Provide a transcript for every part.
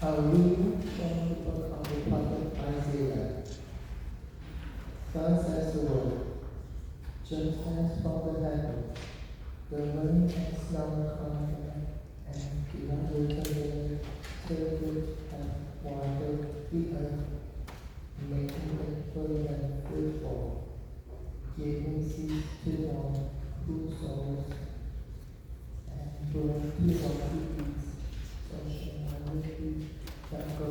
A reading from the book of the prophet Isaiah. Thus says the Lord, just as from the heavens the rain and snow come down, and the waters of the surface have watered the earth, making it fertile and fruitful, giving seed to one who sows, and bread to one who eats. So shall my refuge that goes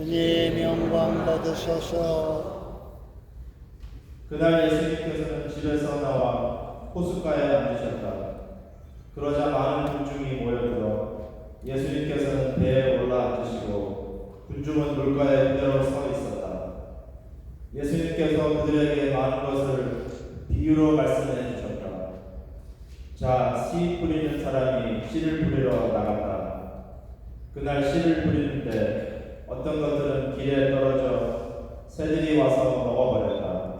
주님 영광 받으소서. 그날 예수님께서는 집에서 나와 호숫가에 앉으셨다. 그러자 많은 군중이 모여들어 예수님께서는 배에 올라 앉으시고 군중은 물가에 그대로 서 있었다. 예수님께서 그들에게 많은 것을 비유로 말씀해 주셨다. 자, 씨 뿌리는 사람이 씨를 뿌리러 나갔다. 그날 씨를 뿌리는데 어떤 것들은 길에 떨어져 새들이 와서 먹어버렸다.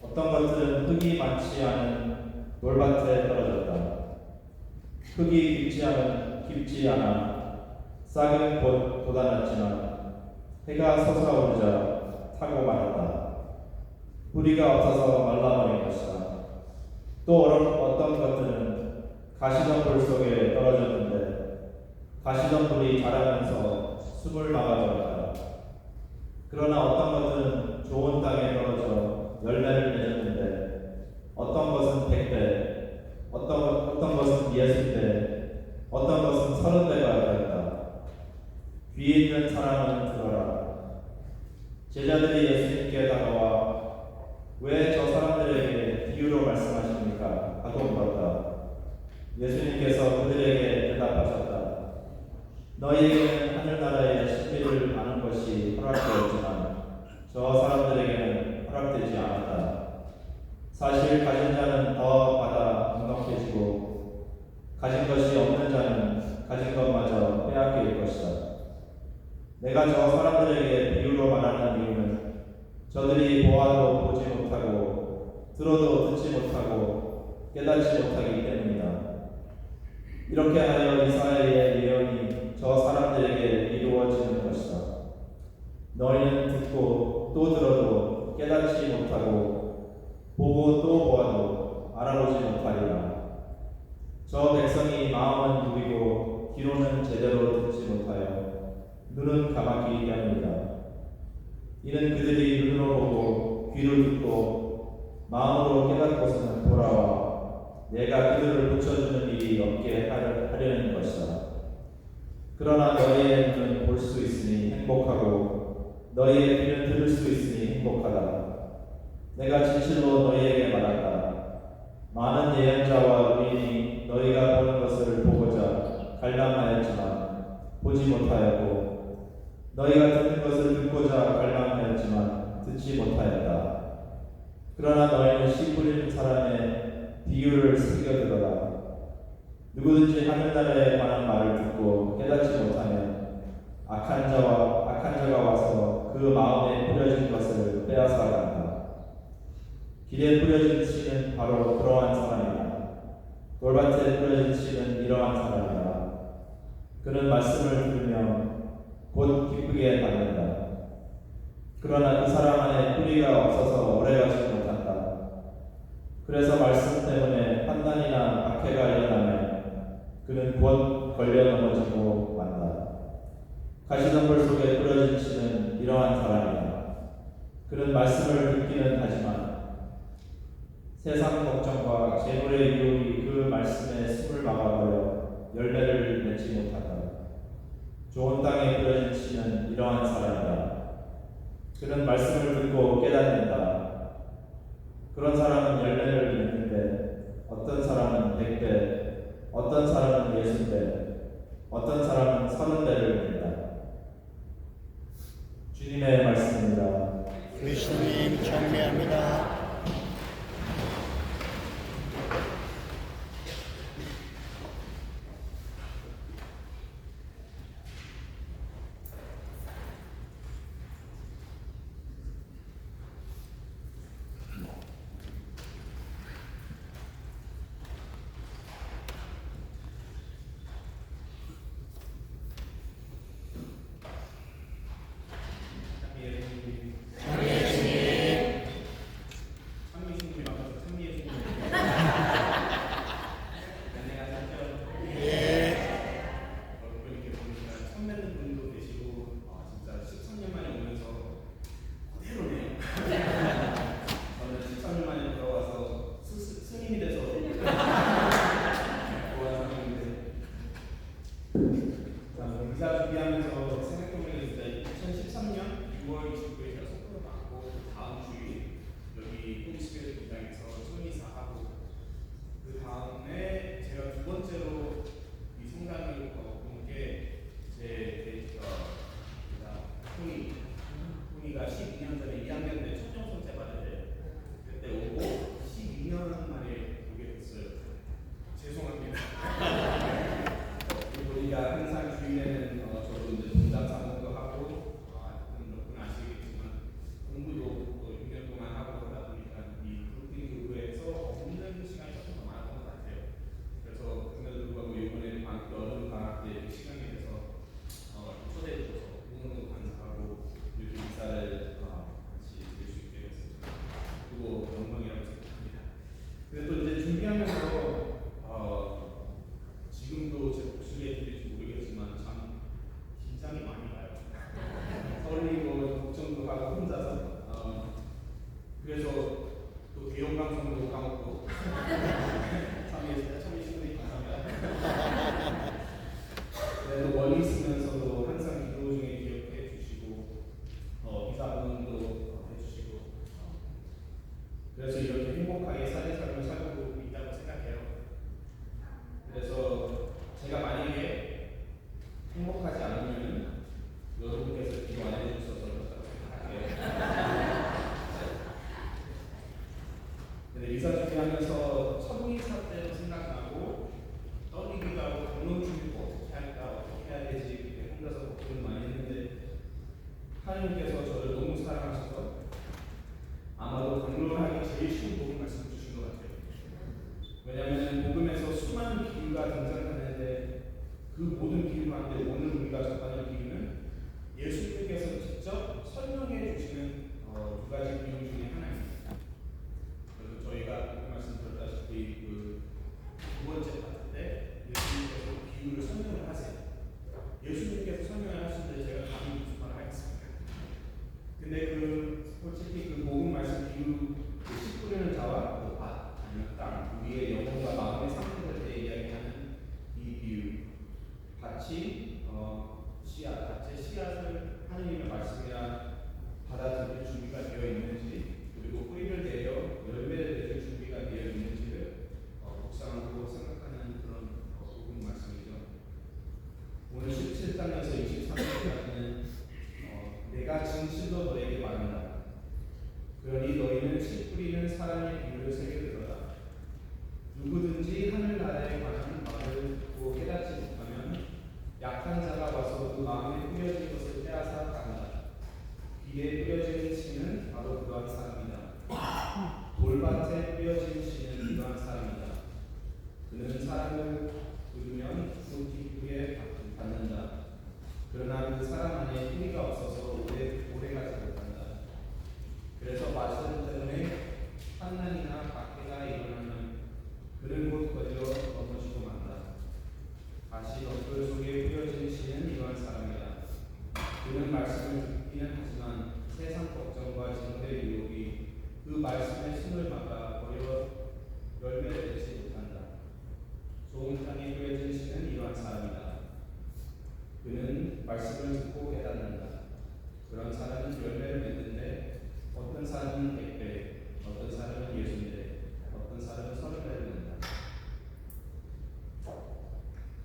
어떤 것들은 흙이 많지 않은 돌밭에 떨어졌다. 흙이 깊지 않아 싹은 곧 돋아났지만 해가 솟아오르자 타고 말았다. 뿌리가 없어서 말라버린 것이다. 또 어떤 것들은 가시덤불 속에 떨어졌는데 가시덤불이 자라면서 숨을 막아버렸다. 그러나 어떤 것들은 좋은 땅에 떨어져 열매를 맺었는데 어떤 것은 100배, 어떤 것은 60배, 어떤 것은 30배가 되었다. 귀 있는 사람은 들어라. 제자들이 예수님께 다가와 왜 저 사람들에게 비유로 말씀하십니까? 하고 물었다. 예수님께서 그들에게 대답하셨다. 너희에게는 하늘나라의 신비를 아는 것이 허락되었지만 저 사람들에게는 허락되지 않았다. 사실 가진 자는 더 받아 넉넉해지고 가진 것이 없는 자는 가진 것마저 빼앗길 것이다. 내가 저 사람들에게 비유로 말하는 이유는 저들이 보아도 보지 못하고 들어도 듣지 못하고 깨닫지 못하기 때문이다. 이렇게 하여 이사야의 예언이 저 사람들에게 이루어지는 것이다. 너희는 듣고 또 들어도 깨닫지 못하고 보고 또 보아도 알아보지 못하리라. 저 백성이 마음은 누이고 귀로는 제대로 듣지 못하여 눈은 감았기 때문이다. 이는 그들이 눈으로 보고 귀로 듣고 마음으로 깨닫고서는 돌아와 내가 그들을 붙여주는 일이 없게 하려는 것이다. 그러나 너희의 눈은 볼 수 있으니 행복하고 너희의 귀는 들을 수 있으니 행복하다. 내가 진실로 너희에게 말한다. 많은 예언자와 의인이 너희가 보는 것을 보고자 갈망하였지만 보지 못하였고 너희가 듣는 것을 듣고자 갈망하였지만 듣지 못하였다. 그러나 너희는 씨 뿌리는 사람의 비유를 새겨들어라. 누구든지 하늘나라에 관한 말을 듣고 깨닫지 못하면 악한 자가 와서 그 마음에 뿌려진 것을 빼앗아 간다. 길에 뿌려진 씨는 바로 그러한 사람이다. 돌밭에 뿌려진 씨는 이러한 사람이다. 그는 말씀을 들으며 곧 기쁘게 받는다. 그러나 그 사람 안에 뿌리가 없어서 오래가지 못한다. 그래서 말씀 때문에 환난이나 박해가 일어나면 그는 곧 걸려 넘어지고 만다. 가시덤불 속에 뿌려진 씨는 이러한 사람이다. 그는 말씀을 듣기는 하지만 세상 걱정과 재물의 유혹이 그 말씀에 숨을 막아버려 열매를 맺지 못한다. 좋은 땅에 뿌려진 씨는 이러한 사람이다. 그는 말씀을 듣고 깨닫는다. 그런 사람은 열매를 맺는데 어떤 사람은 100배, 어떤 사람은 60배, 어떤 사람은 30배를 맺는다. 주님의 말씀입니다. 예수님 경배합니다. 6월 29일 제가 소문을 받고 그 다음 주일 여기 홀리스피릿 공장에서 천이사하고 그 다음에 제가 두 번째로 이 성당을 본 게 제 데이터 훈이가 12년 전에 2학년 때 초중 선생 받을 때 그때 오고 12년 만에 오게 됐어요. 죄송합니다. 그리고 우리가 항상 주일에는 저도 이제 동작 사목도 하고 여러분 아시겠지만 공부도 또 6년 동안 하고 하다 보니까 이 루틴 교구에서 없는 시간이 조금 더 많았던 것 같아요. 그래서 그럼에도 불구하고 이번에 여름 방학 때 시간이 돼서 초대해 주셔서 공부도 감사하고 이렇게 인사를 같이 드릴 수 있게 됐습니다. 그리고 영광이라고 생각합니다. 근데 또 이제 준비하면서 지금도 제 목소리에 들릴지 모르겠지만 참 긴장이 많이 가요. 떨리고 걱정도 하고 혼자서 그래서 또 대형 방송도 까먹고 참여 시간이 감사합니다. 그래도 멀리 있으면서도 항상 기도 중에 기억해 주시고 비사분도 해주시고 그래서 이렇게 행복하게 사는 삶을 살고 있다고 생각해요. 그래서 제가 만약에 행복하지 않으면 여러분께서 기도 안 해주셔서 그렇다고 생각할게요. 근데 이사 준비하면서 첫 이사 때도 생각나고 떨리기도 하고 결론 준비도 어떻게 할까 어떻게 해야 되지 그렇게 혼자서 걱정을 많이 했는데 하나님께서 저를 너무 사랑하셔서 아마도 강론하기 제일 쉬운 복음 말씀 주신 것 같아요. 왜냐하면 복음에서 수많은 비유가 등장하는데 그 모든 비유 가운데 오늘 우리가 접하는 비유는 예수님께서 직접 설명해 주시는 두 가지 비유 중에 하나입니다. 그래서 저희가 복음 말씀 들었다시피 두 번째 파트 때 예수님께서 비유를 설명을 하세요. 예수님께서 설명을 하시는데 제가 감히 무슨 말을 하겠습니까? 근데 솔직히 그 복음 말씀 비유 씨 뿌리는 자와 밭 아니면 땅 우리의 영혼과 마음의 상태를 때 이야기하는 이 비유 밭이 밭의 씨앗을 하느님의 말씀이라 받아들일 준비가 되어 있는지 그리고 뿌리를 내려 열매를 맺을 준비가 되어 있는지를 묵상하고 생각하는 그런 복음 말씀이죠. 오늘 17장에서 23장까지는 내가 진실로 너에게 말한다. 그러니 너희는 씨 뿌리는 사람의 비유를 새겨들어라. 누구든지 하늘나라에 관한 말을 듣고 깨닫지 못하면 약한 자가 와서 그 마음에 뿌려진 것을 빼앗아 간다. 귀에 뿌려진 씨는 바로 그러한 사람이다. 돌밭에 뿌려진 씨는 이러한 사람이다. 그는 사람을 들으면 그 기쁘게 받는다. 그러나 그 사람 안에 뿌리가 없어서 오래가지 못한다. 그래서 마시는 때문에 환난이나 박해가 일어나면 그는 곧 거리로 넘어지고 만다. 다시 덤불 속에 뿌려진 씨는 이러한 사람이다. 그는 말씀을 듣기는 하지만 세상 걱정과 증오의 유혹이 그 말씀의 숨을 막아 버려 열매를 맺지 못한다. 좋은 땅에 뿌려진 씨는 이러한 사람이다. 그는 말씀을 듣고 깨닫는다. 그런 사람은 열매를 맺는데 어떤 사람은 100배, 어떤 사람은 60배, 어떤 사람은 30배를 맺는다.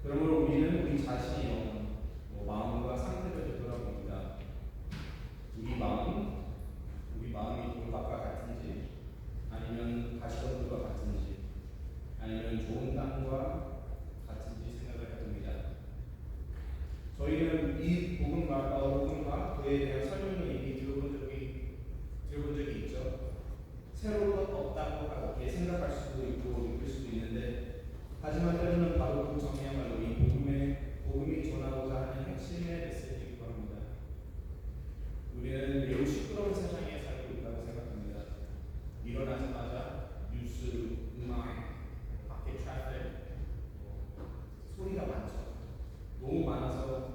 그러므로 우리는 우리 자신의 마음과 상태를 되돌아봅니다. 우리 마음이 돌밭과 같은지 아니면 가시덤불과 같은지 아니면 좋은 땅과 같은지 생각을 해봅니다. 저희는 이 복음과 그에 대한 설명을 이미 들어본 적이 있죠. 새로운 것 없다고 그렇게 생각할 수도 있고 느낄 수도 있는데 하지만 때로는 바로 그 점이야말로 이 복음이 전하고자 하는 핵심의 메시지이기도 합니다. 우리는 매우 시끄러운 세상에 살고 있다고 생각합니다. 일어나자마자 뉴스, 음악, 밖에 트래픽 소리가 많죠. 너무 많아서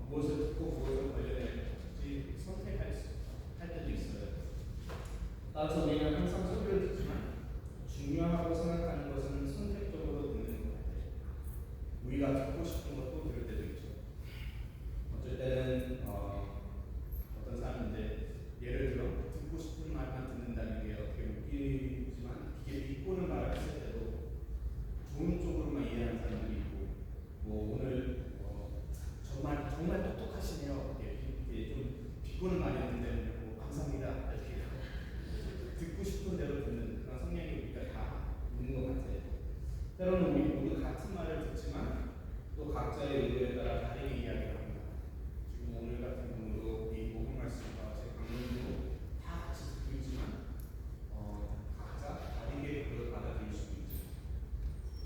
무엇을 듣고 무엇을 관련할지 선택할 때도 있어요. 따라서 우리는 항상 소리를 듣지만 중요하고 생각하는 것은 선택적으로 듣는 것 같아요. 우리가 듣고 싶은 것도 들을 때도 있죠. 어쩔 때는 어떤 사람인데 기도는 많이 했는데 뭐 감사합니다 이렇게 듣고 싶은 대로 듣는 그런 성향이 우리가 다 있는 것 같아요. 때로는 우리 모두 같은 말을 듣지만 또 각자의 의도에 따라 다르게 이야기를 합니다. 지금 오늘 같은 경우도 이 복음 말씀과 제 강론도 다 같이 듣고 있지만 각자 다르게 그걸 받아들일 수도 있죠.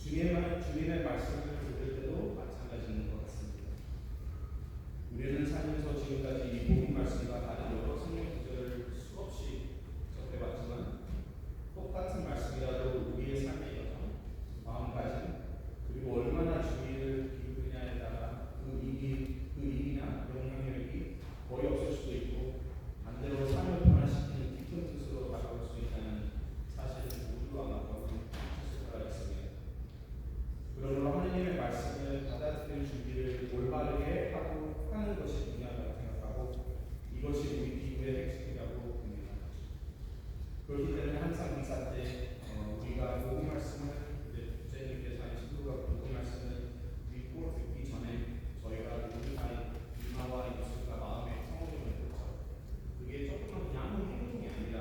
주님의 말씀을 들을 때도 마찬가지인 것 같습니다. 우리는 살면서 지금까지 이 복음 말씀과 다른 여러 성경 구절을 수없이 접해봤지만 똑같은 말씀이라도 우리의 삶의 여정, 마음가짐, 그리고 얼마나 주의를 기울이냐에 따라 그 의미나 영향력이 거의 없을 수도 있고 반대로 삶을 변화시키는 깊은 뜻으로 다가올 수 있다는 사실을 모두 아마 경험하실 수가 있습니다. 그러므로 하나님의 말씀을 받아들일 준비를 올바르게 하고 하는 것이 중요하다고 생각하고 이것이 우리 기도의 핵심이라고 봅니다. 그렇기 때문에 항상 미사 때 우리가 복음 말씀을 부제님께서 하신 신도가 복음 말씀을 읽고 듣기 전에 저희가 모두 다 이마와 입술과 마음의 성호를 듣죠. 그게 조금만 그냥 아무 행동이 아니라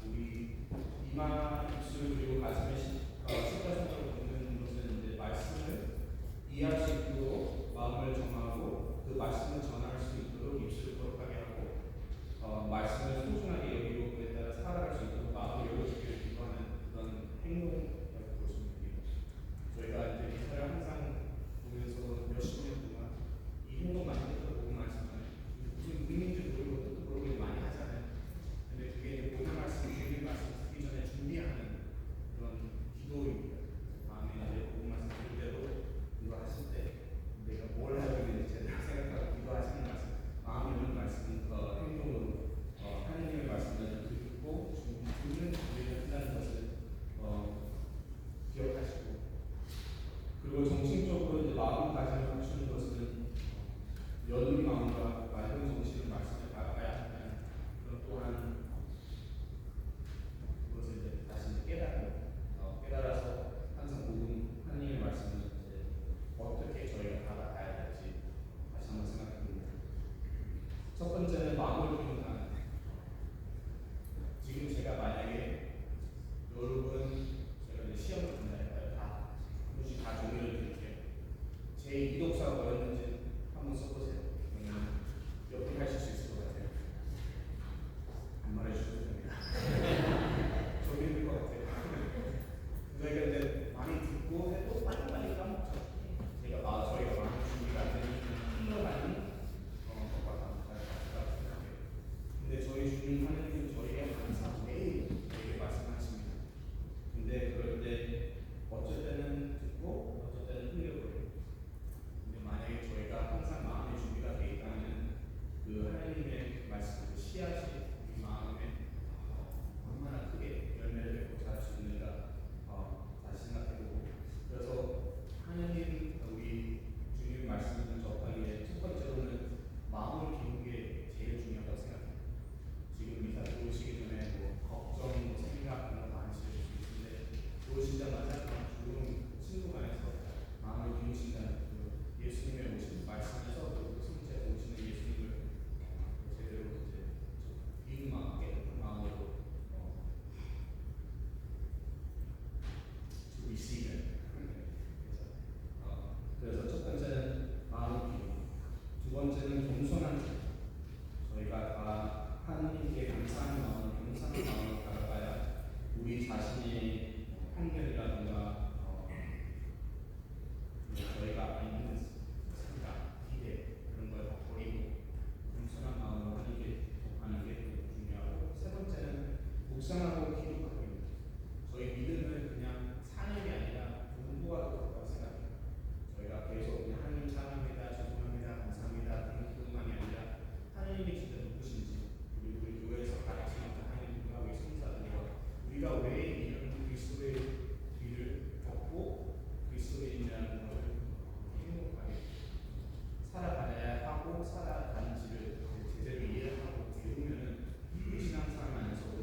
우리 이마, 입술 그리고 가슴의 십자성을 듣는 것은 이제 말씀을 이해할 수 있도록 마음을 정하고 그 말씀을 전할 수 있도록 입술을 거룩하게 하고 말씀을 소중하게 여기고 그에 따라 살아갈 수 있도록 마음을 열어주기를 기도하는 그런 행동이라고 보시면 됩니다. 저희가 이제 기사를 항상 보면서 몇십 년 동안 이 행동만 해도 보고 말씀하는 무슨 의미인지 모르고 뜻도 모르고 많이 하잖아요. 근데 그게 이제 보는 말씀, 주님 말씀 듣기 전에 준비하는 그런 기도입니다. 다음에 이제 보는 말씀 들을 때도 기도하실 때 내가 뭘 하고 있는지 제대로 생각하고 기도하시는 말씀, 마음이 오는 말씀, 행동으로 하나님의 말씀을 듣고 듣는 준비를 한다는 것을 기억하시고 그리고 정신적으로 이제 마음가짐을 갖추는 것은 여린 마음과 맑은 정신을 말씀에 바라봐야 한다는 그런 또한 그것을 이제 다시 깨달아서 항상 모든 하나님의 말씀을 이제 어떻게 저희가 받아가야 될지 다시 한번 생각해 봅니다. 첫 번째는 마음을 비운다는. 지금 제가 만약에 여러분 제가 이제 시험을 본다 할까요? 다 굳이 다 종이를 드릴게요. 제 이독사가 뭐였는지 한번 써보세요. 그러면 옆에 하실 수 있을 것 같아요. 안 말해주셔도 됩니다. 저도 힘들 것 같아요. 저희가 이제 많이 듣고 해도 빨리빨리 까먹죠. 저희가 많은 준비가 안 되는 흘러가는 것과 같다고 생각해요. 근데 저희 주님 하나님은 저희에게 항상 매일 저에게 말씀하십니다. 근데 그럴 때 어쩔 때는 듣고 어쩔 때는 흘려버려요. 근데 만약에 저희가 항상 마음의 준비가 되어 있다면 그 하나님의 말씀, 그 씨앗이 우리 마음에 얼마나 크게 열매를 맺고 자랄 수 있는가 다시 생각해보고 그래서 하나님 우리 주님 말씀을 접하기에 첫 번째로는 마음을 비우는 게 제일 중요하다고 생각해요. 지금 미사 들어오시기 전에 뭐 걱정, 생각 그런 거 많으실 수 있는데 들어오시자마자 그냥 조용 친구 안에서 마음을 비우신다는 그 예수님의 오신 말씀에서 그 성체에서 오시는 예수님을 제대로 이제 비운 마음, 깨끗한 마음으로 to receive it. 그래서 첫 번째는 마음을 비우고 두 번째는 겸손한 자. 저희가 다 하나님께 감사하는 마음, 겸손한 마음을 가져가야 우리 자신의 편견이라든가 저희가 있는 생각, 기대 그런 걸 다 버리고 겸손한 마음으로 하나님께 하는 게 중요하고 세 번째는 묵상하고 기도하기입니다. 저희 믿음은 그냥 사는 게 아니라 공부와도 가깝다고 생각해요. 저희가 계속 그냥 하나님 찬양합니다, 죄송합니다, 감사합니다 그런 기도만이 아니라 하나님이 진짜 누구신지 그리고 우리 교회에서 같이 하나님 누구하고 성사들과 우리가 왜 이런 그리스도의 길을 걷고 그리스도인이라는 것을 행복하게 살아가야 하고 살아가는지를 제대로 이해하고 배우면은 그 신앙생활 안에서도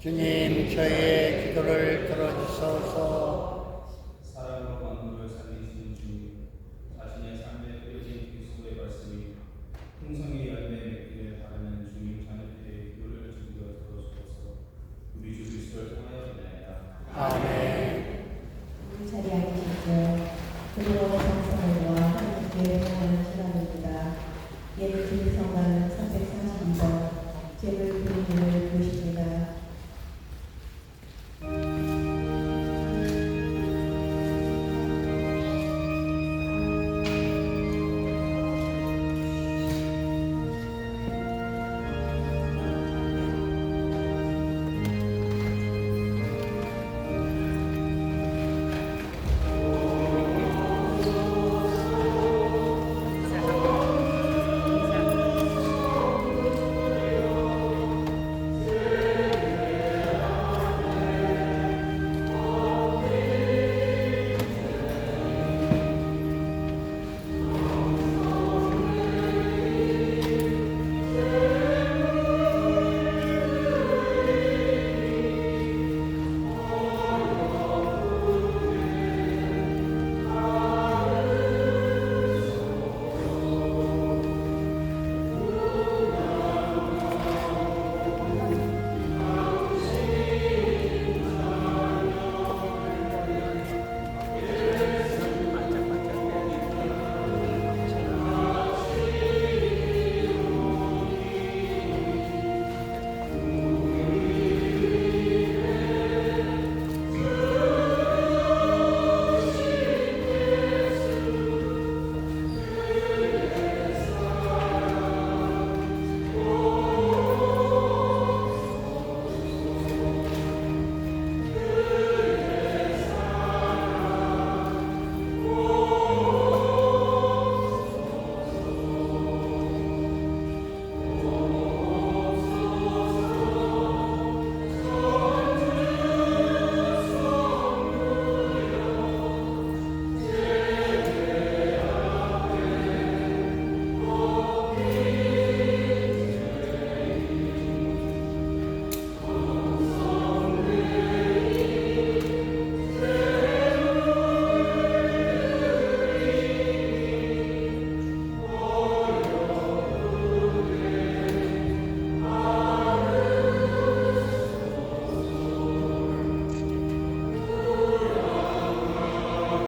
주님 저희의 기도를 들어주소서.